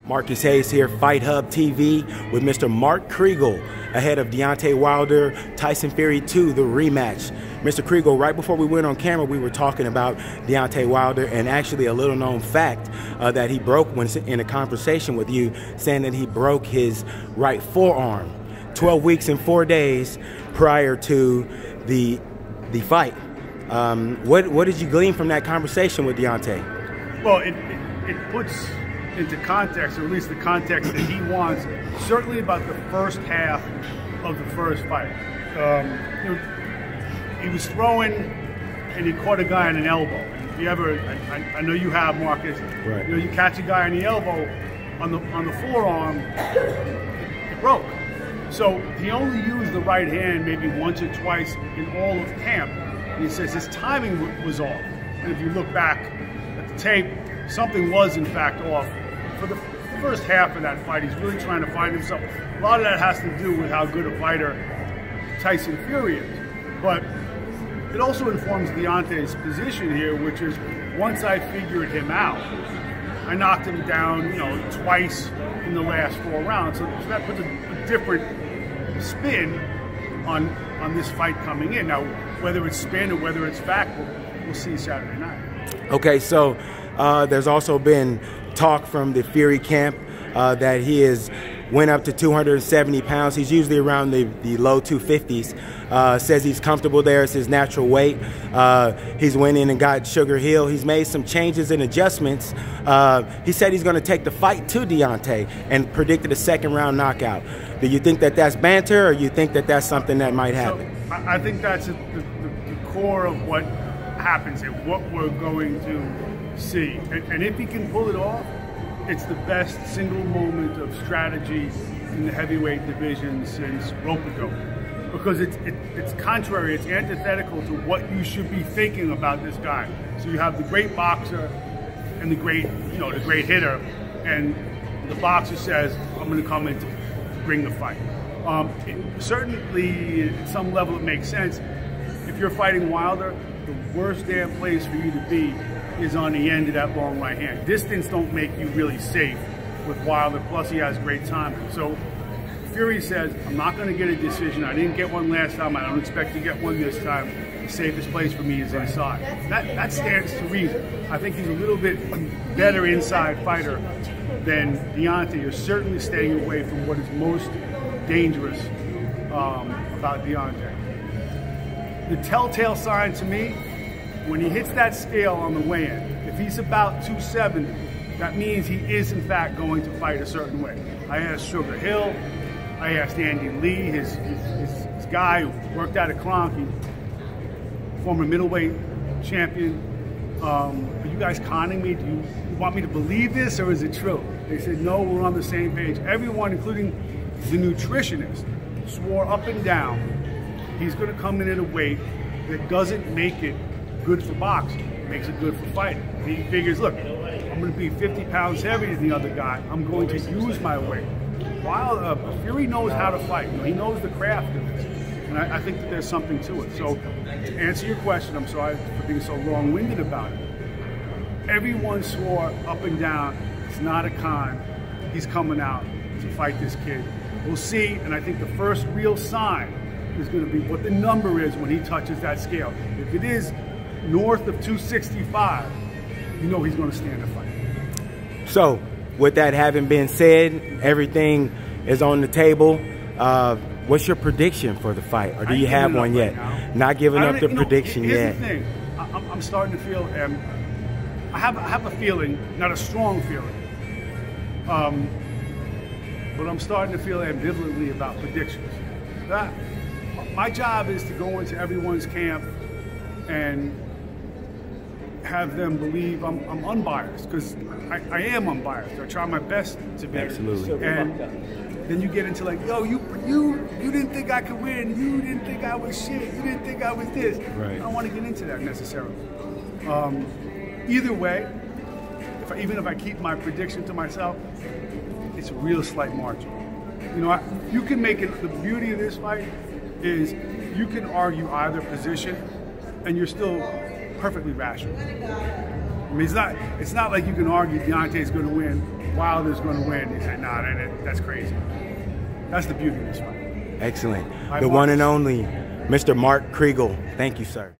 Marcus Hayes here, Fight Hub TV, with Mr. Mark Kriegel, ahead of Deontay Wilder, Tyson Fury 2, the rematch. Mr. Kriegel, right before we went on camera, we were talking about Deontay Wilder, and actually a little known fact that he broke when in a conversation with you, saying that he broke his right forearm 12 weeks and 4 days prior to the fight. What did you glean from that conversation with Deontay? Well, it puts into context, or at least the context that he wants, certainly about the first half of the first fight. He was throwing and he caught a guy on an elbow. If you ever, I know you have, Marcus, right. You catch a guy on the elbow, on the forearm, it broke. So he only used the right hand maybe once or twice in all of camp. And he says his timing was off. And if you look back at the tape, something was in fact off. For the first half of that fight, he's really trying to find himself. A lot of that has to do with how good a fighter Tyson Fury is. But it also informs Deontay's position here, which is once I figured him out, I knocked him down, twice in the last 4 rounds. So that puts a different spin on this fight coming in. Now, whether it's spin or whether it's fact, we'll see Saturday night. Okay, so there's also been talk from the Fury camp that he went up to 270 pounds. He's usually around the low 250s. Says he's comfortable there. It's his natural weight. He's went in and got Sugar Hill. He's made some changes and adjustments. He said he's going to take the fight to Deontay and predicted a second-round knockout. Do you think that that's banter, or you think that that's something that might happen? So, I think that's the core of what happens and what we're going to see. And if he can pull it off, it's the best single moment of strategy in the heavyweight division since rope-a-dope. Because it's contrary, it's antithetical to what you should be thinking about this guy. So you have the great boxer and the great hitter, and the boxer says, I'm going to come in to bring the fight. Certainly, at some level, it makes sense. If you're fighting Wilder, the worst damn place for you to be is on the end of that long right hand. Distance don't make you really safe with Wilder, plus he has great timing. So Fury says, I'm not going to get a decision. I didn't get one last time. I don't expect to get one this time. The safest place for me is inside. That stands to reason. I think he's a little bit better inside fighter than Deontay. You're certainly staying away from what is most dangerous about Deontay. The telltale sign to me, when he hits that scale on the weigh-in, if he's about 270, that means he is in fact going to fight a certain way. I asked Sugar Hill, I asked Andy Lee, his guy who worked out at Kronk, former middleweight champion. Are you guys conning me? Do you want me to believe this, or is it true? They said, no, we're on the same page. Everyone, including the nutritionist, swore up and down he's going to come in at a weight that doesn't make it good for boxing. It makes it good for fighting. He figures, look, I'm going to be 50 pounds heavier than the other guy. I'm going to use my weight. While Fury knows how to fight. He knows the craft of this. And I think that there's something to it. So to answer your question, I'm sorry for being so long-winded about it. Everyone swore up and down, it's not a con. He's coming out to fight this kid. We'll see, and I think the first real sign is going to be what the number is when he touches that scale. If it is north of 265, you know he's going to stand a fight. So, with that having been said, everything is on the table. What's your prediction for the fight, or do you have one yet? Right, not giving up the prediction yet. Here's the thing. I'm starting to feel, I have a feeling, not a strong feeling, but I'm starting to feel ambivalently about predictions. My job is to go into everyone's camp and have them believe I'm unbiased, because I am unbiased. I try my best to be. Absolutely. And then you get into like, yo, you didn't think I could win. You didn't think I was shit. You didn't think I was this. Right. I don't want to get into that necessarily. Either way, even if I keep my prediction to myself, it's a real slight margin. You can make it. The beauty of this fight is you can argue either position, and you're still perfectly rational. I mean, it's not like you can argue Deontay's going to win Wilder's going to win. He said, nah, that's crazy. That's the beauty of this fight. Excellent. The one and only Mr. Mark Kriegel. Thank you, sir.